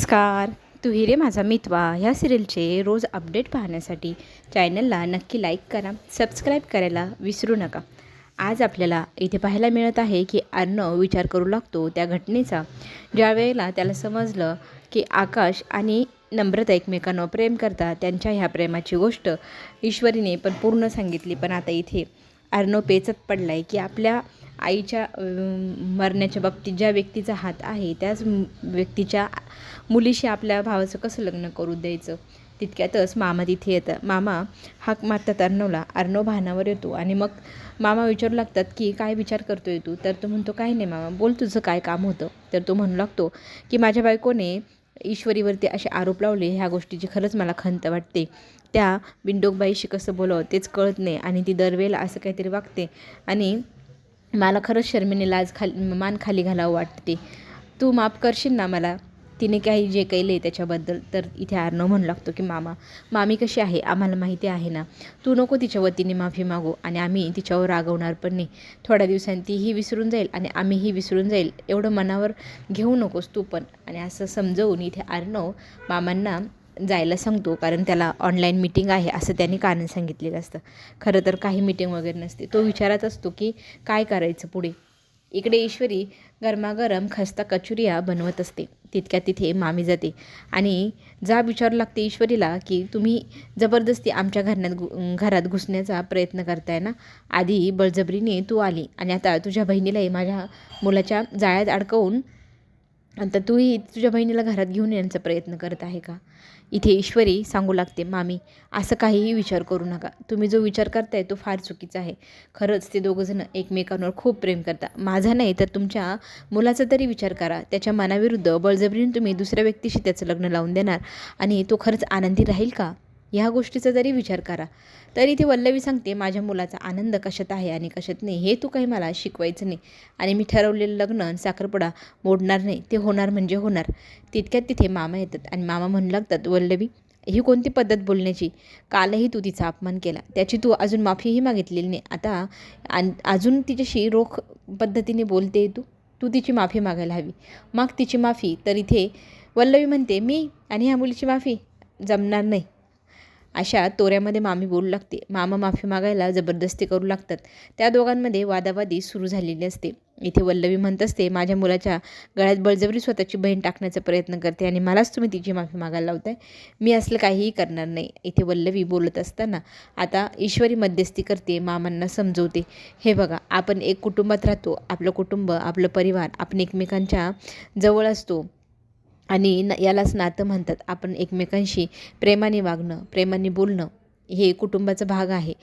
नमस्कार. तू हिरे माझा मितवा ह्या सिरियलचे रोज अपडेट पाहण्यासाठी चॅनलला नक्की लाईक करा, सबस्क्राईब करायला विसरू नका. आज आपल्याला इथे पाहायला मिळत आहे की अर्णव विचार करू लागतो त्या घटनेचा, ज्या वेळेला त्याला समजलं की आकाश आणि नम्रता एकमेकांवर प्रेम करतात. त्यांच्या ह्या प्रेमाची गोष्ट ईश्वरीने पण पूर्ण सांगितली. पण आता इथे अर्णव पेचत पडला आहे की आपल्या आईच्या मरण्याच्या बाबतीत ज्या व्यक्तीचा हात आहे त्याच व्यक्तीच्या मुलीशी आपल्या भावाचं कसं लग्न करू द्यायचं. तितक्यातच मामा तिथे येतं. मामा हाक मारतात अर्णवला. अर्णव भानावर येतो आणि मग मामा विचारू लागतात की काय विचार करतोय तू. तर तो म्हणतो काही नाही मामा, बोल तुझं काय काम होतं. तर तो म्हणू लागतो की माझ्या बायकोने ईश्वरीवरती असे आरोप लावले, ह्या गोष्टीची खरंच मला खंत वाटते. त्या बिंडोकबाईशी कसं बोलावं तेच कळत नाही आणि ती दरवेळेला असं काहीतरी वागते आणि मला खरंच शर्मेने मान खाली घालावं वाटते. तू माफ करशील ना मला, तिने काही जे केले त्याच्याबद्दल. तर इथे अर्णव म्हणू लागतो की मामा, मामी कशी आहे आम्हाला माहिती आहे ना. तू नको तिच्या वतीने माफी मागू आणि आम्ही तिच्यावर रागवणार पण नाही. थोड्या दिवसांनी तीही विसरून जाईल आणि आम्हीही विसरून जाईल, एवढं मनावर घेऊ नकोस तू पण. आणि असं समजवून इथे अर्णव मामांना जायला सांगतो, कारण त्याला ऑनलाईन मीटिंग आहे असं त्यांनी कारण सांगितलेलं असतं. खरं तर काही मीटिंग वगैरे नसते. तो विचारत असतो की काय करायचं पुढे. इकडे ईश्वरी गरमागरम खस्ता कचुरिया बनवत असते. तितक्यात तिथे मामी जाते आणि विचारू लागते ईश्वरीला की तुम्ही जबरदस्ती आमच्या घरात घुसण्याचा प्रयत्न करताय ना. आधी बळजबरीने तू आली आणि आता तुझ्या बहिणीलाही माझ्या मुलाच्या जाळ्यात अडकवून आता तूही तुझ्या बहिणीला घरात घेऊन येण्याचा प्रयत्न करत आहे का. इथे ईश्वरी सांगू लागते, मामी असं काहीही विचार करू नका. तुम्ही जो विचार करताय तो फार चुकीचा आहे. खरंच ते दोघंजणं एकमेकांवर खूप प्रेम करतात. माझा नाही तर तुमच्या मुलाचा तरी विचार करा. त्याच्या मनाविरुद्ध बळजबरीने तुम्ही दुसऱ्या व्यक्तीशी त्याचं लग्न लावून देणार आणि तो खरंच आनंदी राहील का, ह्या गोष्टीचा जरी विचार करा. तरी ती वल्लवी सांगते, माझ्या मुलाचा आनंद कशात आहे आणि कशात नाही हे तू काही मला शिकवायचं नाही आणि मी ठरवलेलं लग्न साखरपुडा मोडणार नाही. ते होणार म्हणजे होणार. तितक्यात तिथे मामा येतात आणि मामा म्हणू लागतात, वल्लवी ही कोणती पद्धत बोलण्याची. कालही तू तिचा अपमान केला, त्याची तू अजून माफीही मागितलेली नाही. आता अजून तिच्याशी रोख पद्धतीने बोलते तू तिची माफी मागायला हवी. मग तिची माफी. तर इथे वल्लवी म्हणते, मी आणि ह्या मुलीची माफी जमणार नाही. अशा तोऱ्यामध्ये मामी बोलू लागते. मामा माफी मागायला जबरदस्ती करू लागतात. त्या दोघांमध्ये वादावादी सुरू झालेली असते. इथे वल्लवी म्हणत असते, माझ्या मुलाच्या गळ्यात बळजबरी स्वतःची बहीण टाकण्याचा प्रयत्न करते आणि मलाच तुम्ही तिची माफी मागायला लावताय. मी असलं काहीही करणार नाही. इथे वल्लवी बोलत असताना आता ईश्वरी मध्यस्थी करते, मामांना समजवते, हे बघा आपण एक कुटुंबात राहतो. आपलं कुटुंब, आपलं परिवार, आपण एकमेकांच्या जवळ असतो आणि यालाच नातं म्हणतात. आपण एकमेकांशी प्रेमाने वागणं, प्रेमाने बोलणं हे कुटुंबाचा भाग आहे.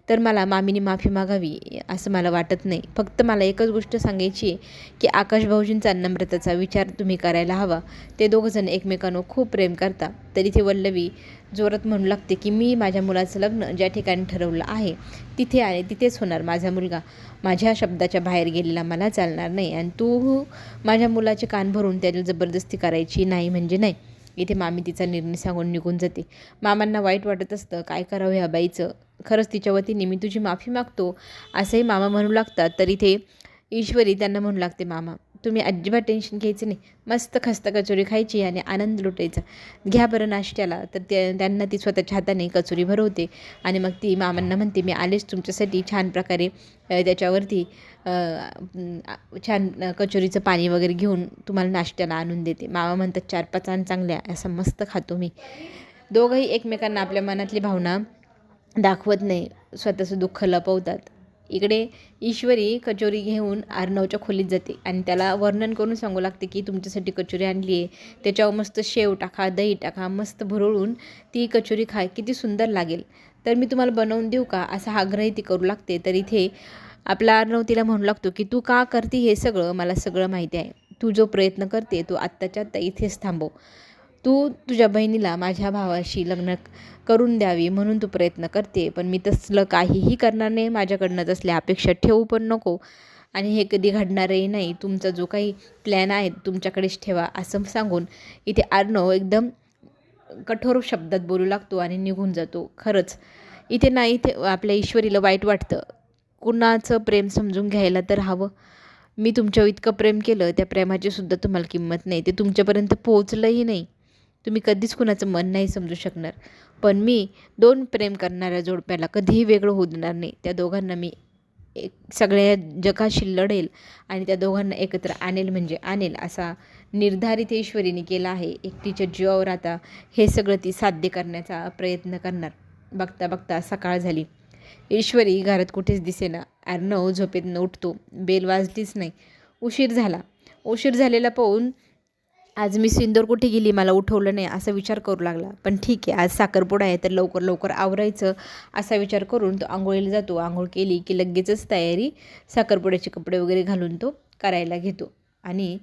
तर मला मामीने माफी मागावी असं मला वाटत नाही. फक्त मला एकच गोष्ट सांगायची आहे की आकाश भाऊजींचा नम्रतेचा विचार तुम्ही करायला हवा. ते दोघंजण एकमेकांवर खूप प्रेम करता. तरी ते वल्लवी जोरात म्हणू लागते की मी माझ्या मुलाचं लग्न ज्या ठिकाणी ठरवलं आहे तिथे आहे, तिथेच होणार. माझा मुलगा माझ्या शब्दाच्या बाहेर गेलेला मला चालणार नाही आणि तू माझ्या मुलाचे कान भरून त्याला जबरदस्ती करायची नाही म्हणजे नाही. इथे मामी तिचा निर्णय सांगून निघून जाते. मामांना वाईट वाटत असतं, काय करावं ह्या बाईचं. खरंच तिच्या वतीने मी तुझी माफी मागतो असंही मामा म्हणू लागतात. तर इथे ईश्वरी त्यांना म्हणू लागते, मामा तुम्ही अजिबात टेन्शन घ्यायचं नाही. मस्त खस्ता कचोरी खायची आणि आनंद लुटायचा. घ्या बरं नाश्त्याला. तर त्यांना ती स्वतःच्या हाताने कचोरी भरवते आणि मग ती मामांना म्हणते, मी आलेच तुमच्यासाठी. छान प्रकारे त्याच्यावरती छान कचोरीचं पाणी वगैरे घेऊन तुम्हाला नाश्त्याला आणून देते. मामा म्हणतात, 4-5 आण चांगल्या, असं मस्त खातो मी. दोघंही एकमेकांना आपल्या मनातली भावना दाखवत नाही, स्वतःचं दुःख लपवतात. इकडे ईश्वरी कचोरी घेऊन अर्णवच्या खोलीत जाते आणि त्याला वर्णन करून सांगू लागते की तुमच्यासाठी कचोरी आणली आहे, त्याच्यावर मस्त शेव टाका, दही टाका, मस्त भरवून ती कचोरी किती सुंदर लागेल. तर मी तुम्हाला बनवून देऊ का, असा आग्रह ती करू लागते. तर इथे आपला अर्णव तिला म्हणू लागतो की तू का करते हे सगळं, मला सगळं माहिती आहे. तू जो प्रयत्न करते तो आत्ताच्या आत्ता इथेच थांबव. तू तुझ्या बहिणीला माझ्या भावाशी लग्न करून द्यावी म्हणून तू प्रयत्न करते, पण मी तसलं काहीही करणार नाही. माझ्याकडनं तसल्या अपेक्षा ठेवू पण नको आणि हे कधी घडणारही नाही. तुमचा जो काही प्लॅन आहे तुमच्याकडेच ठेवा असं सांगून इथे अर्णव एकदम कठोर शब्दात बोलू लागतो आणि निघून जातो. खरंच इथे आपल्या ईश्वरीला वाईट वाटतं. कुणाचं प्रेम समजून घ्यायला तर हवं. मी तुमच्यावर इतकं प्रेम केलं, त्या प्रेमाची सुद्धा तुम्हाला किंमत नाही. ते तुमच्यापर्यंत पोहोचलंही नाही. तुम्ही कधीच कुणाचं मन नाही समजू शकणार. पण मी 2 प्रेम करणाऱ्या जोडप्याला कधीही वेगळं होऊ देणार नाही. त्या दोघांना मी एक सगळ्या जगाशी लढेल आणि त्या दोघांना एकत्र आणेल म्हणजे आणेल असा निर्धारित ईश्वरीने केला आहे. एकटीच्या जीवावर आता हे सगळं ती साध्य करण्याचा प्रयत्न करणार. बघता बघता सकाळ झाली. ईश्वरी घरात कुठेच दिसेना. अर्णव झोपेतून उठतो. बेल वाजलीच नाही. उशीर झाला. उशीर झालेला पाहून आज मी सिंदूर कुठे गेली, मला उठवलं नाही असा विचार करू लागला. पण ठीक आहे, आज साखरपुडा आहे तर लवकर लवकर आवरायचं असा विचार करून तो आंघोळीला जातो. आंघोळ केली की लगेचच तयारी, साखरपुड्याचे कपडे वगैरे घालून तो करायला घेतो. आणि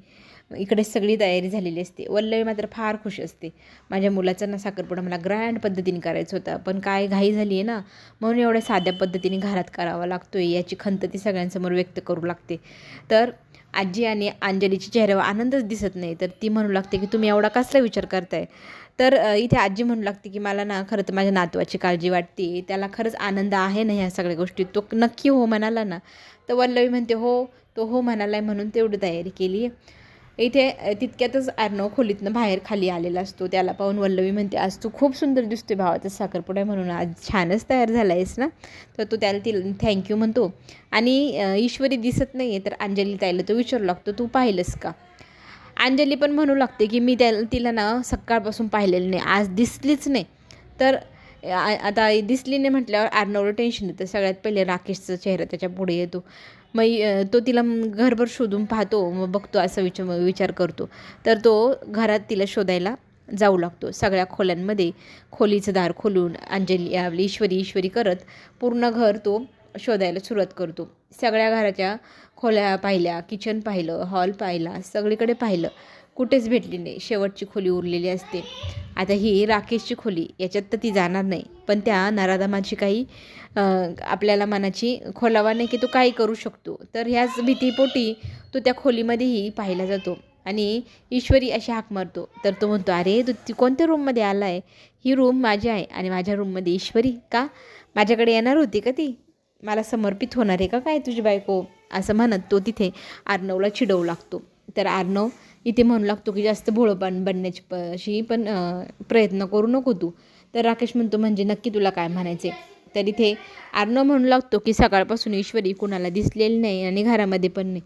इकडे सगळी तयारी झालेली असते. वल्लवी मात्र फार खुश असते. माझ्या मुलाचा ना साखरपुडा मला ग्रँड पद्धतीने करायचा होता, पण काय घाई झाली आहे ना, म्हणून एवढ्या साध्या पद्धतीने घरात करावा लागतो आहे याची खंत ती सगळ्यांसमोर व्यक्त करू लागते. तर आजी आणि अंजलीच्या चेहऱ्यावर आनंदच दिसत नाही. तर ती म्हणू लागते की तुम्ही एवढा कसला विचार करताय. तर इथे आजी म्हणू लागते की मला ना खरं तर माझ्या नातवाची काळजी वाटते, त्याला खरंच आनंद आहे ना ह्या सगळ्या गोष्टी, तो नक्की हो म्हणाला ना. तर वल्लवी म्हणते हो, तो हो म्हणाला आहे म्हणून तेवढी तयारी केली आहे. इथे तितक्यातच अर्णव खोलीतनं बाहेर खाली आलेला असतो. त्याला पाहून वल्लवी म्हणते आज तू खूप सुंदर दिसतोय, भावाचा साखरपुडा आहे म्हणून आज छानच तयार झाला आहेस ना. तर तो त्याला थँक्यू म्हणतो. आणि ईश्वरी दिसत नाही आहे तर अंजली ताईला तो विचारू लागतो तू पाहिलंस का. अंजली पण म्हणू लागते की मी तिला ना सकाळपासून पाहिलेलं नाही, आज दिसलीच नाही. तर आता दिसली नाही म्हटल्यावर अर्णवला टेन्शन येतं. सगळ्यात पहिले राकेशचा चेहरा त्याच्या पुढे येतो. मग तो तिला घरभर शोधून पाहतो. मग बघतो असं विचार करतो. तर तो घरात तिला शोधायला जाऊ लागतो. सगळ्या खोल्यांमध्ये खोलीचं दार खोलून अंजली आपली ईश्वरी करत पूर्ण घर तो शोधायला सुरुवात करतो. सगळ्या घराच्या खोल्या पाहिल्या, किचन पाहिलं, हॉल पाहिला, सगळीकडे पाहिलं, कुठेच भेटली नाही. शेवटची खोली उरलेली असते. आता ही राकेशची खोली, याच्यात तर ती जाणार नाही. पण त्या नराधमाची काही आपल्याला मनाची खोलावा नाही की तो काही करू शकतो. तर ह्याच भीतीपोटी तो त्या खोलीमध्येही पाहायला जातो आणि ईश्वरी अशी हाक मारतो. तर तो म्हणतो अरे तू कोणत्या रूममध्ये आला आहे, ही रूम माझी आहे आणि माझ्या रूममध्ये ईश्वरी का, माझ्याकडे येणार होती का ती, मला समर्पित होणार आहे का काय तुझी बायको, असं म्हणत तो तिथे अर्णवला चिडवू लागतो. तर अर्णव इथे म्हणू लागतो की जास्त भोळं बनण्याची पण प्रयत्न करू नको तू. तर राकेश म्हणतो म्हणजे नक्की तुला काय म्हणायचे. तर इथे अर्णव म्हणू लागतो की सकाळपासून ईश्वरी कुणाला दिसलेली नाही आणि घरामध्ये पण नाही,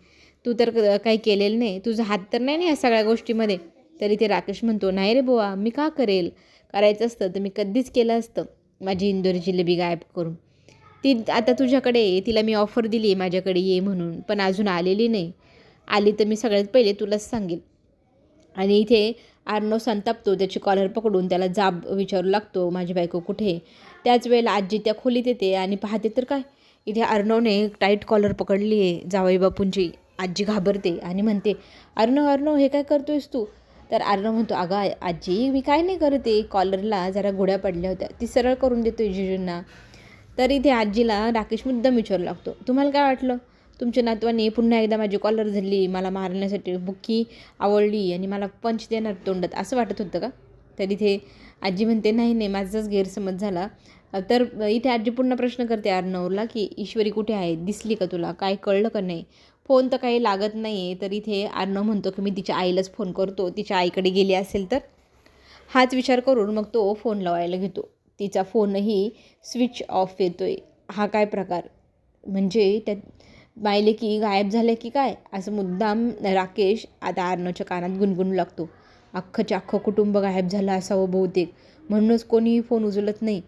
तू तर काही केलेलं नाही, तुझा हात तर नाही ना या सगळ्या गोष्टीमध्ये. तर इथे राकेश म्हणतो नाही रे बुवा, मी का करेल, करायचं असतं तर मी कधीच केलं असतं. माझी इंदोरी जिलेबी गायब करून ती आता तुझ्याकडे, तिला मी ऑफर दिली माझ्याकडे ये म्हणून, पण अजून आलेली नाही. आली तर मी सगळ्यात पहिले तुलाच सांगेल. आणि इथे अर्णव संतापतो. त्याची कॉलर पकडून त्याला जाब विचारू लागतो माझी बायको कुठे. त्याच वेळेला आजी त्या खोलीत येते आणि पाहते तर काय, इथे अर्णवने टाईट कॉलर पकडली आहे जावई बापूंची. आजी घाबरते आणि म्हणते अर्णव हे काय करतोयस तू. तर अर्णव म्हणतो अगं आजी मी काय नाही करते, कॉलरला जरा गोड्या पडल्या होत्या, ती सरळ करून देतोय जिजूंना. तर इथे आजीला राकेश मुद्दाम विचारू लागतो तुम्हाला काय वाटलं, तुमच्या नातवाने पुन्हा एकदा माझी कॉलर धरली, मला मारण्यासाठी बुक्की आवडली आणि मला पंच देणार तोंडात, असं वाटत होतं का. तर इथे आजी म्हणते नाही माझाच गैरसमज झाला. तर इथे आजी पुन्हा प्रश्न करते अर्णवला की ईश्वरी कुठे आहे, दिसली का तुला, काय कळलं का नाही, फोन तर काही लागत नाही आहे. तर इथे अर्णव म्हणतो की मी तिच्या आईलाच फोन करतो, तिच्या आईकडे गेली असेल तर. हाच विचार करून मग तो फोन लावायला घेतो. तिचा फोनही स्विच ऑफ येतोय. हा काय प्रकार, म्हणजे त्या मायलेकी गायब झाले की काय, असं मुद्दाम राकेश आता अर्णवच्या कानात गुणगुणू लागतो. अख्खं कुटुंब गायब झालं असावं बहुतेक, म्हणूनच कोणीही फोन उचलत नाही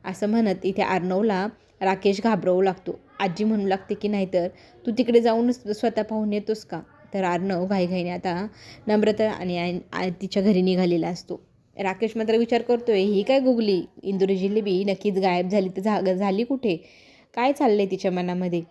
असं म्हणत इथे अर्णवला राकेश घाबरवू लागतो. आजी म्हणू लागते की नाहीतर तू तिकडे जाऊनच स्वतः पाहून येतोस का. तर अर्णव घाईघाईने आता नम्रता आणि तिच्या घरी निघालेला असतो. राकेश मात्र विचार करतोय ही काय गुगली इंदुरी जिलेबी नक्कीच गायब झाली तर झाली कुठे, काय चाललंय तिच्या मनामध्ये.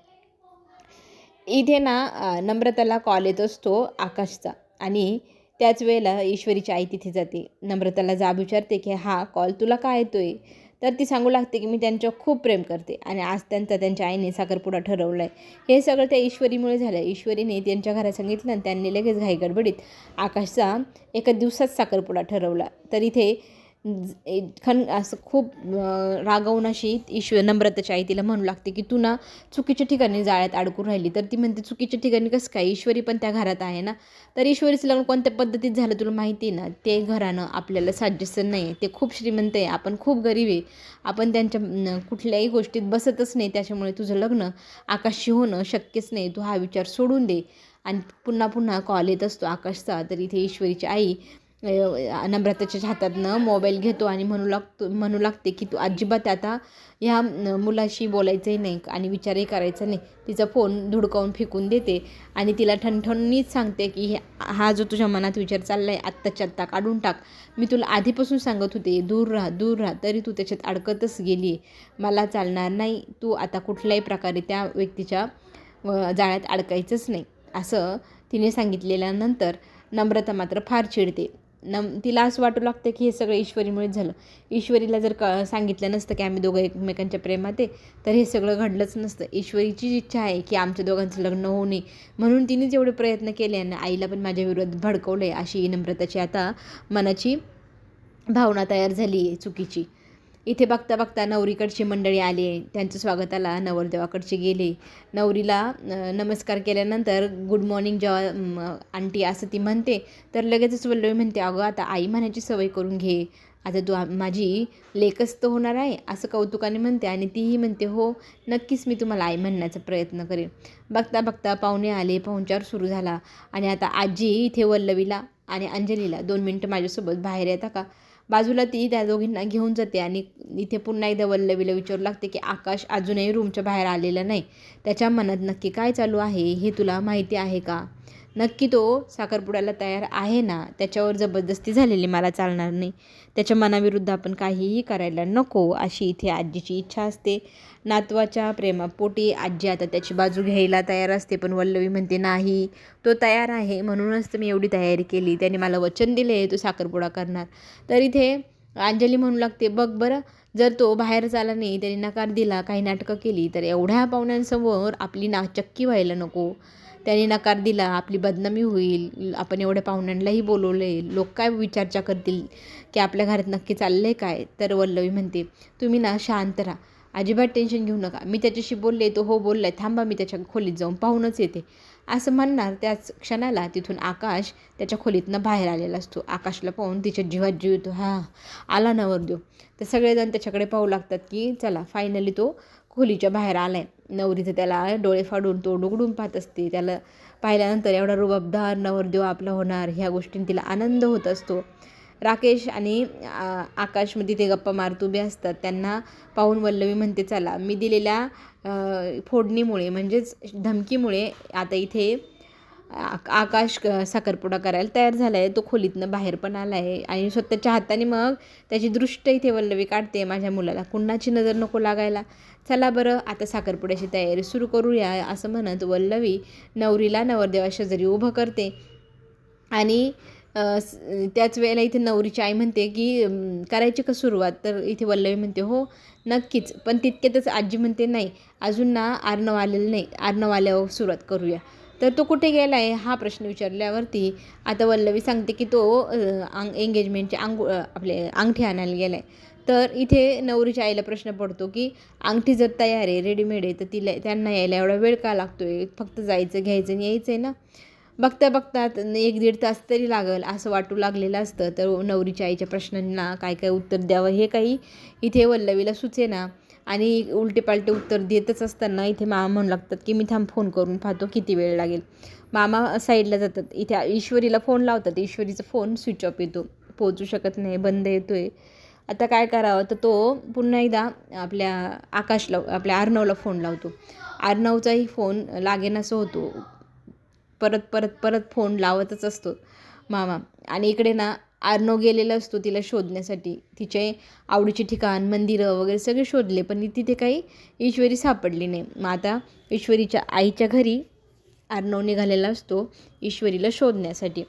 इथे ना नम्रताला कॉल येत असतो आकाशचा आणि त्याच वेळेला ईश्वरीची आई तिथे जाते. नम्रताला जाब विचारते की हा कॉल तुला का येतोय. तर ती सांगू लागते की मी त्यांच्यावर खूप प्रेम करते आणि आज त्यांच्या आईने साखरपुडा ठरवला आहे. हे सगळं त्या ईश्वरीमुळे झालं. ईश्वरीने त्यांच्या घरात सांगितलं आणि त्यांनी लगेच घाईगडबडीत आकाशचा एका दिवसात साखरपुडा ठरवला. तर इथे असं खूप रागावून अशी नम्रताची आई तिला म्हणू लागते की तू ना चुकीच्या ठिकाणी जाळ्यात अडकून राहिली. तर ती म्हणते चुकीच्या ठिकाणी कसं काय, ईश्वरी पण त्या घरात आहे ना. तर ईश्वरीचं लग्न कोणत्या पद्धतीत झालं तुला माहिती आहे ना. ते घराणं आपल्याला साजेसं नाही आहे, ते खूप श्रीमंत आहे, आपण खूप गरीब आहे, आपण त्यांच्या कुठल्याही गोष्टीत बसतच नाही. त्याच्यामुळे तुझं लग्न आकाशशी होणं शक्यच नाही. तू हा विचार सोडून दे. आणि पुन्हा पुन्हा कॉल येत असतो आकाशचा. तर इथे ईश्वरीची आई नम्रताच्या हातातनं मोबाईल घेतो आणि म्हणू लागते की तू अजिबात आता ह्या मुलाशी बोलायचंही नाही आणि विचारही करायचा नाही. तिचा फोन धुडकावून फेकून देते आणि तिला ठणठणीच सांगते की हा जो तुझ्या मनात विचार चालला आहे आत्ताच्या आत्ता काढून टाक. मी तुला आधीपासून सांगत होते दूर राहा दूर राहा, तरी तू त्याच्यात अडकतच गेली आहे. मला चालणार नाही, तू आता कुठल्याही प्रकारे त्या व्यक्तीच्या जाळ्यात अडकायचंच नाही असं तिने सांगितलेल्यानंतर नम्रता मात्र फार चिडते. तिला असं वाटू लागतं की हे सगळं ईश्वरीमुळेच झालं. ईश्वरीला जर सांगितलं नसतं की आम्ही दोघं एकमेकांच्या प्रेमात आहे तर हे सगळं घडलंच नसतं. ईश्वरीचीच इच्छा आहे की आमच्या दोघांचं लग्न होऊ नये, म्हणून तिनेच एवढे प्रयत्न केले आणि आईला पण माझ्या विरोधात भडकवलं आहे, अशी नम्रताची आता मनाची भावना तयार झाली आहे चुकीची. इथे बघता बघता नवरीकडची मंडळी आली, त्यांचं स्वागताला नवरदेवाकडचे गेले. नवरीला नमस्कार केल्यानंतर गुड मॉर्निंग जेव्हा आंटी असं ती म्हणते तर लगेचच वल्लवी म्हणते अगं आता आई म्हणायची सवय करून घे, आता तू माझी लेकच तर होणार आहे असं कौतुकाने म्हणते. आणि तीही म्हणते हो नक्कीच मी तुम्हाला आई म्हणण्याचा प्रयत्न करेन. बघता बघता पाहुणे आले, पाहुणचार सुरू झाला आणि आता आजी इथे वल्लवीला आणि अंजलीला 2 मिनटं माझ्यासोबत बाहेर येता का. बाजूला ती त्या दोघींना घेऊन जाते आणि इथे पुन्हा एकदा वल्लवीला विचारू लागते की आकाश अजूनही रूमच्या बाहेर आलेला नाही, त्याच्या मनात नक्की काय चालू आहे हे तुला माहिती आहे का. नक्की तो साखरपुड्याला तयार आहे ना. त्याच्यावर जबरदस्ती झालेली मला चालणार नाही, त्याच्या मनाविरुद्ध आपण काहीही करायला नको अशी इथे आजीची इच्छा असते. नातवाच्या प्रेमापोटी आजी आता त्याची बाजू घ्यायला तयार असते, पण वल्लवी म्हणते नाही तो तयार आहे म्हणूनच तर मी एवढी तयारी केली, त्याने मला वचन दिले तो साखरपुडा करणार. तर इथे अंजली म्हणू लागते बघ बरं, जर तो बाहेर आला नाही, त्याने नकार दिला, काही नाटकं केली तर एवढ्या पाहुण्यांसमोर आपली नाचक्की व्हायला नको. त्याने नकार दिला, आपली बदनामी होईल, आपण एवढ्या पाहुण्यांनाही बोलवले, लोक काय विचारचा करतील की आपल्या घरात नक्की चाललं आहे काय. तर वल्लवी म्हणते तुम्ही ना शांत राहा, अजिबात टेन्शन घेऊ नका, मी त्याच्याशी बोलले, तो हो बोलला आहे, थांबा मी त्याच्या खोलीत जाऊन पाहूनच येते असं म्हणणार. त्याच क्षणाला तिथून आकाश त्याच्या खोलीतनं बाहेर आलेला असतो. आकाशला पाहून तिच्या जीवात जीव येतो, हां आला नवरदेव. तर सगळेजण त्याच्याकडे पाहू लागतात की चला फायनली तो खोलीच्या बाहेर आला आहे. नवरीचं त्याला डोळे फाडून तो उघडून पाहत असते. त्याला पाहिल्यानंतर एवढा रुबाबदार नवरदेव आपला होणार ह्या गोष्टींनी तिला आनंद होत असतो. राकेश आणि आकाशमध्ये ते गप्पा मारत उभे असतात. त्यांना पाहून वल्लवी म्हणते चला मी दिलेल्या फोडणीमुळे म्हणजेच धमकीमुळे आता इथे आकाश साखरपुडा करायला तयार झाला आहे. तो खोलीतनं बाहेर पण आला आहे आणि स्वतःच्या हाताने मग त्याची दृष्ट इथे वल्लवी काढते, माझ्या मुलाला कुणाची नजर नको लागायला, चला बरं आता साखरपुड्याची तयारी सुरू करूया असं म्हणत वल्लवी नवरीला नवरदेवा शेजारी उभं करते. आणि त्याच वेळेला इथे नवरीची आई म्हणते की करायची का सुरुवात. तर इथे वल्लवी म्हणते हो नक्कीच, पण तितक्यातच आजी म्हणते नाही अजून ना अर्णव आलेलं नाही, अर्णव आल्यावर सुरुवात करूया. तर तो कुठे गेला आहे हा प्रश्न विचारल्यावरती आता वल्लवी सांगते की तो एंगेजमेंटचे आपले अंगठी आणायला गेला आहे. तर इथे नवरीच्या आईला प्रश्न पडतो की अंगठी जर तयार आहे रेडीमेड आहे तर त्यांना यायला एवढा वेळ का लागतो आहे, फक्त जायचं घ्यायचं आणि यायचं आहे ना. बघता बघता 1-1.5 तास तरी लागेल असं वाटू लागलेलं असतं. तर नवरीच्या आईच्या प्रश्नांना काय काय उत्तर द्यावं हे काही इथे वल्लवीला सुचेना आणि उलटे उत्तर देतच असताना इथे मामा म्हणू लागतात की मी फोन करून पाहतो किती वेळ लागेल. मामा साईडला जातात, इथे ईश्वरीला फोन लावतात. ईश्वरीचा फोन स्विच ऑफ येतो, पोहोचू शकत नाही, बंद येतो आहे. आता काय करावं, तर तो पुन्हा एकदा आपल्या अर्णवला फोन लावतो. अर्णवचाही फोन लागेनासं होतो, परत फोन लावतच असतो मामा. आणि इकडे ना अर्णव गेलेला असतो तिला शोधण्यासाठी, तिचे आवडीचे ठिकाण मंदिरं वगैरे सगळे शोधले पण तिथे काही ईश्वरी सापडली नाही. मग आता ईश्वरीच्या आईच्या घरी अर्णव निघालेला असतो ईश्वरीला शोधण्यासाठी.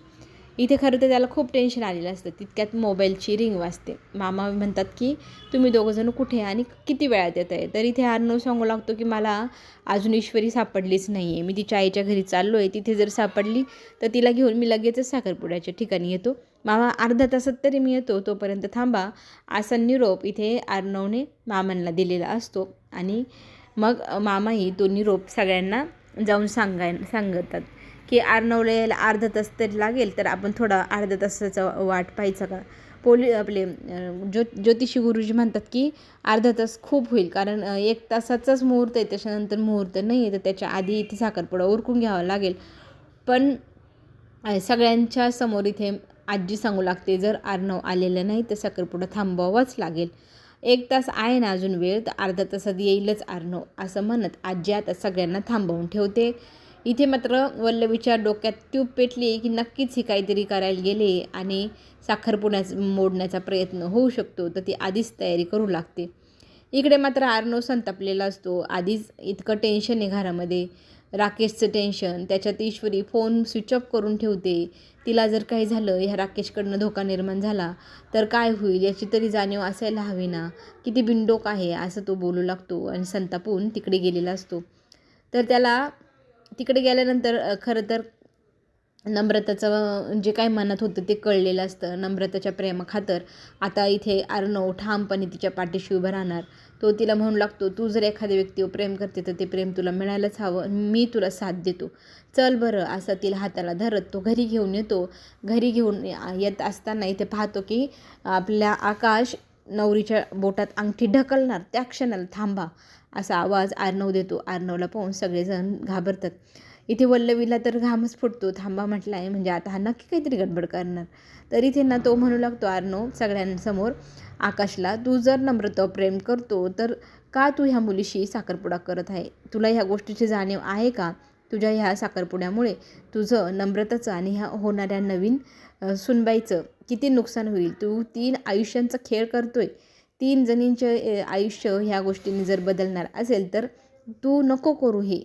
इथे खरं तर त्याला खूप टेन्शन आलेलं असतं. तितक्यात मोबाईलची रिंग वाजते. मामा म्हणतात की तुम्ही दोघंजण कुठे आणि किती वेळात येत आहे. तर इथे अर्णव सांगू लागतो की मला अजून ईश्वरी सापडलीच नाही आहे, मी तिच्या आईच्या घरी चाललो आहे, तिथे जर सापडली तर तिला घेऊन मी लगेचच साखरपुड्याच्या ठिकाणी येतो मामा अर्ध्या तासात तरी मी येतो, तोपर्यंत थांबा, असा निरोप इथे अर्णवने मामांना दिलेला असतो. आणि मग मामाही तो निरोप सगळ्यांना जाऊन सांगतात की अर्णवला यायला अर्धा तास तरी लागेल, तर आपण थोडा अर्ध्या तासाचा वाट पाहायचा का. आपले ज्योतिषी गुरुजी म्हणतात की अर्धा तास खूप होईल, कारण 1 तासाचाच मुहूर्त आहे, त्याच्यानंतर मुहूर्त नाही आहे, तर त्याच्या आधी इथे साखरपुडा उरकून घ्यावा लागेल. पण सगळ्यांच्या समोर इथे आजी सांगू लागते, जर अर्णव आलेलं नाही तर साखरपुडा थांबवावाच लागेल. 1 तास आहे ना अजून वेळ, तर अर्ध्या तासात येईलच अर्णव, असं म्हणत आजी आता सगळ्यांना थांबवून ठेवते. इथे मात्र वल्लवीच्या डोक्यात ट्यूब पेटली की नक्कीच ही काहीतरी करायला गेले आणि साखरपुड्याच मोडण्याचा प्रयत्न होऊ शकतो, तर ती आधीच तयारी करू लागते. इकडे मात्र अर्णव संतापलेला असतो. आधीच इतकं टेन्शन आहे घरामध्ये, राकेशचं टेन्शन, त्याच्यात ईश्वरी फोन स्विच ऑफ करून ठेवते. तिला जर काही झालं, ह्या राकेशकडनं धोका निर्माण झाला तर काय होईल याची तरी जाणीव असायला हवी ना, किती बिनडोक आहे, असं तो बोलू लागतो आणि संतापून तिकडे गेलेला असतो. तर त्याला तिकडे गेल्यानंतर खरं तर नम्रताचं जे काय मनात होतं ते कळलेलं असतं. नम्रताच्या प्रेमाखातर आता इथे अर्णव ठामपणे तिच्या पाठीशी उभं राहणार. तो तिला म्हणू लागतो, तू जर एखाद्या व्यक्तीवर प्रेम करते तर ते प्रेम तुला मिळायलाच हवं, मी तुला साथ देतो, चल बरं, असं तिला हाताला धरत तो घरी घेऊन येतो. घरी घेऊन येत असताना इथे पाहतो की आपल्या आकाश नवरीच्या बोटात अंगठी ढकलणार, त्या क्षणाला थांबा असा आवाज अर्णव देतो. अर्णवला पाहून सगळेजण घाबरतात. इथे वल्लवीला तर घामच फुटतो, थांबा म्हटलं आहे म्हणजे आता हा नक्की काहीतरी गडबड करणार. तर इथे ना तो म्हणू लागतो अर्णव सगळ्यांसमोर आकाशला, तू जर नम्रतावर प्रेम करतो तर का तू ह्या मुलीशी साखरपुडा करत आहे, तुला ह्या गोष्टीची जाणीव आहे का. तुझ्या ह्या साखरपुड्यामुळे तुझं नम्रताचं आणि ह्या होणाऱ्या नवीन सुनबाईचं किती नुकसान होईल. तू 3 आयुष्यांचा खेळ करतोय, 3 जणींचे आयुष्य ह्या गोष्टीने जर बदलणार असेल तर तू नको करू. हे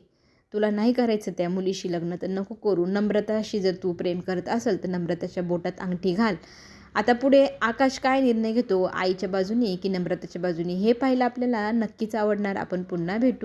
तुला नाही करायचं त्या मुलीशी लग्न तर नको करू. नम्रताशी जर तू प्रेम करत असेल तर नम्रताच्या बोटात अंगठी घाल. आता पुढे आकाश काय निर्णय घेतो, आईच्या बाजूने की नम्रताच्या बाजूने, हे पाहायला आपल्याला नक्कीच आवडणार. आपण पुन्हा भेटू.